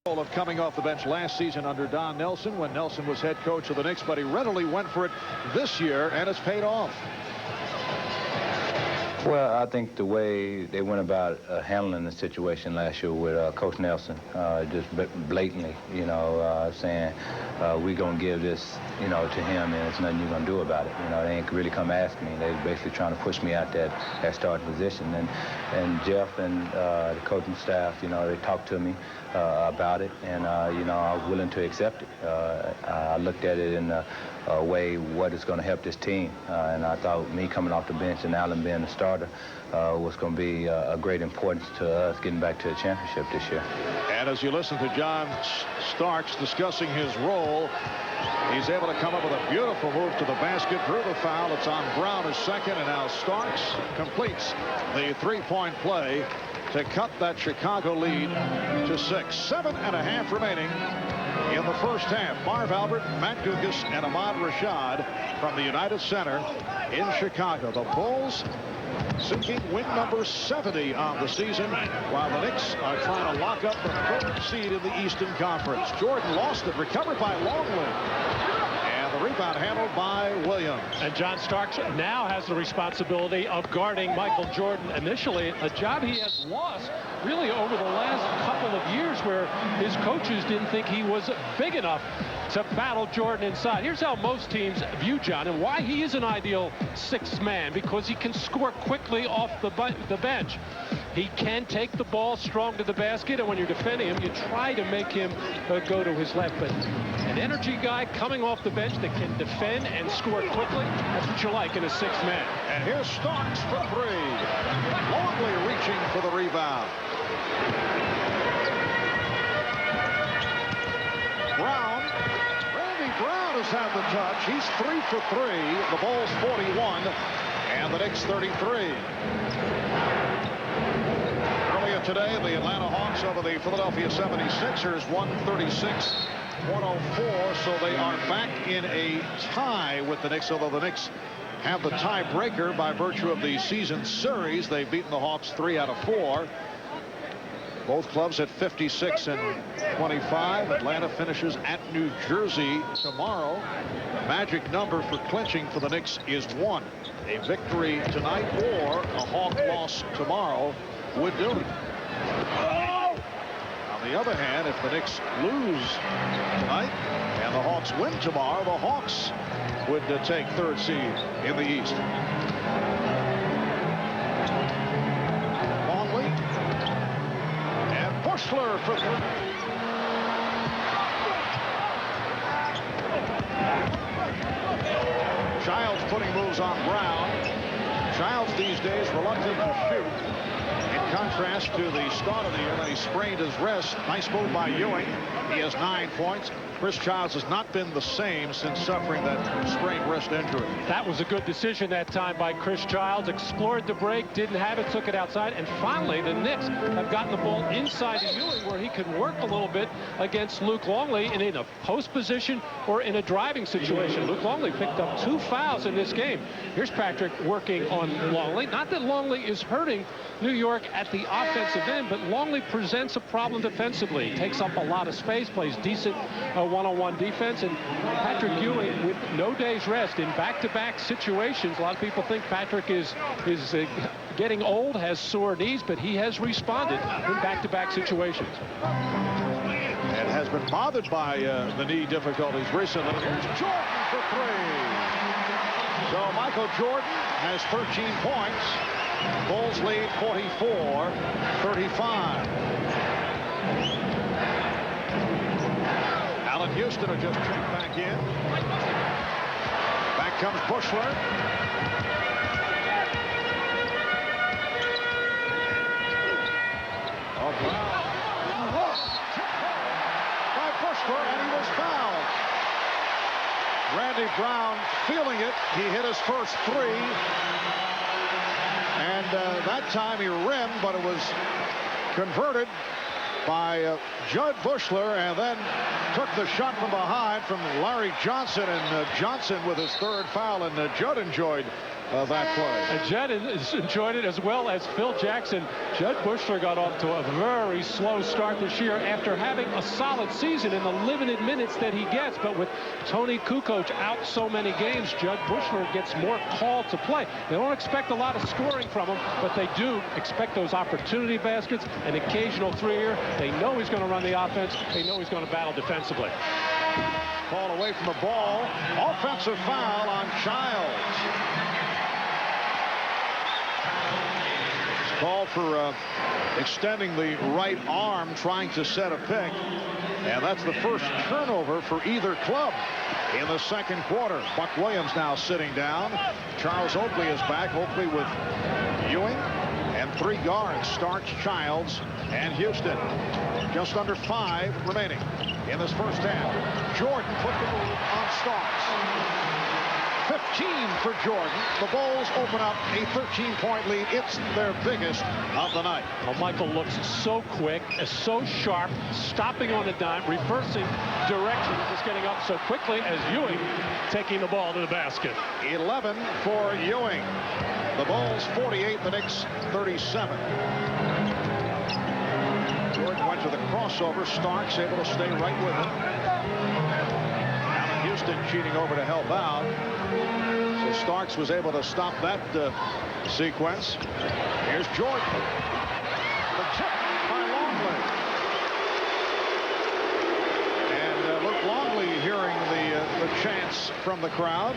Of coming off the bench last season under Don Nelson when Nelson was head coach of the Knicks, but he readily went for it this year, and it's paid off. Well, I think the way they went about handling the situation last year with Coach Nelson, just blatantly, saying we're going to give this, to him, and there's nothing you're going to do about it. They ain't really come ask me. They was basically trying to push me out that starting position. And Jeff and the coaching staff, they talked to me about it, and, I was willing to accept it. I looked at it in a way what is going to help this team, and I thought me coming off the bench and Allen being the starter was going to be a great importance to us getting back to the championship this year. And as you listen to John Starks discussing his role, he's able to come up with a beautiful move to the basket, drew the foul. It's on Brown as second, and now Starks completes the three-point play to cut that Chicago lead to 6. 7.5 remaining in the first half. Marv Albert, Matt Dugas, and Ahmad Rashad from the United Center in Chicago. The Bulls seeking win number 70 on the season, while the Knicks are trying to lock up the third seed in the Eastern Conference. Jordan lost it, recovered by Longley. The rebound handled by Williams. And John Starks now has the responsibility of guarding Michael Jordan. Initially, a job he has lost really over the last couple of years, where his coaches didn't think he was big enough to battle Jordan inside. Here's how most teams view John and why he is an ideal sixth man, because he can score quickly off the bench. He can take the ball strong to the basket, and when you're defending him, you try to make him go to his left. But an energy guy coming off the bench that can defend and score quickly, that's what you like in a sixth man. And here's Starks for three. Longley reaching for the rebound. Randy Brown has had the touch. He's 3 for 3. The Bulls 41 and the Knicks 33. Earlier today, the Atlanta Hawks over the Philadelphia 76ers, 136-104. So they are back in a tie with the Knicks, although the Knicks have the tiebreaker by virtue of the season series. They've beaten the Hawks 3 out of 4. Both clubs at 56 and 25. Atlanta finishes at New Jersey tomorrow. Magic number for clinching for the Knicks is 1. A victory tonight or a Hawk loss tomorrow would do it. On the other hand, if the Knicks lose tonight and the Hawks win tomorrow, the Hawks would take third seed in the East. Longley and Bushler for three. Childs putting moves on Brown. Childs these days reluctant to shoot. In contrast to the start of the year when he sprained his wrist. Nice move by Ewing. He has 9 points. Chris Childs has not been the same since suffering that sprained wrist injury. That was a good decision that time by Chris Childs. Explored the break, didn't have it, took it outside, and finally the Knicks have gotten the ball inside to Ewing, where he could work a little bit against Luke Longley in a post position or in a driving situation. Luke Longley picked up 2 fouls in this game. Here's Patrick working on Longley. Not that Longley is hurting New York at the offensive end, but Longley presents a problem defensively. He takes up a lot of space, plays decent one-on-one defense, and Patrick Ewing with no day's rest in back-to-back situations. A lot of people think Patrick is getting old, has sore knees, but he has responded in back-to-back situations. And has been bothered by the knee difficulties recently. Here's Jordan for 3. So Michael Jordan has 13 points. Bulls lead 44-35. Allen Houston will just check back in. Back comes Bushler. Oh, Brown. By Bushler, and he was fouled. Randy Brown feeling it. He hit his first 3. And that time he rimmed, but it was converted by Judd Bushler, and then took the shot from behind from Larry Johnson, and Johnson with his 3rd foul, and Judd enjoyed of that play. And Jed enjoyed it as well as Phil Jackson. Jed Bushler got off to a very slow start this year after having a solid season in the limited minutes that he gets. But with Tony Kukoc out so many games, Jed Bushler gets more called to play. They don't expect a lot of scoring from him, but they do expect those opportunity baskets, an occasional three-er. They know he's going to run the offense. They know he's going to battle defensively. Called away from the ball. Offensive foul on Childs. It's called for extending the right arm, trying to set a pick. And that's the first turnover for either club in the second quarter. Buck Williams now sitting down. Charles Oakley is back. Oakley with Ewing and 3 guards, Starks, Childs, and Houston. Just under 5 remaining in this first half. Jordan put the move on Starks. 15 for Jordan. The Bulls open up a 13-point lead. It's their biggest of the night. Well, Michael looks so quick, so sharp, stopping on the dime, reversing direction, just getting up so quickly as Ewing taking the ball to the basket. 11 for Ewing. The Bulls 48, the Knicks 37. Jordan went to the crossover. Starks able to stay right with him. Allen Houston cheating over to help out. So Starks was able to stop that sequence. Here's Jordan. The tip by Longley. And Luke Longley hearing the chants from the crowd.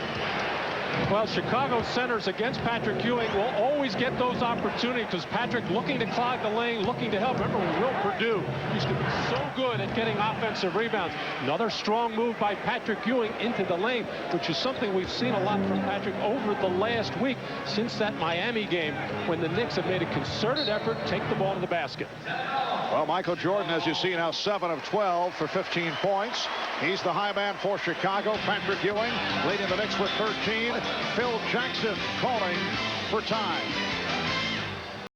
Well, Chicago centers against Patrick Ewing will always get those opportunities because Patrick looking to clog the lane, looking to help. Remember, Will Perdue used to be so good at getting offensive rebounds. Another strong move by Patrick Ewing into the lane, which is something we've seen a lot from Patrick over the last week since that Miami game when the Knicks have made a concerted effort to take the ball to the basket. Well, Michael Jordan, as you see now, 7 of 12 for 15 points. He's the high man for Chicago. Patrick Ewing leading the Knicks with 13. Phil Jackson calling for time.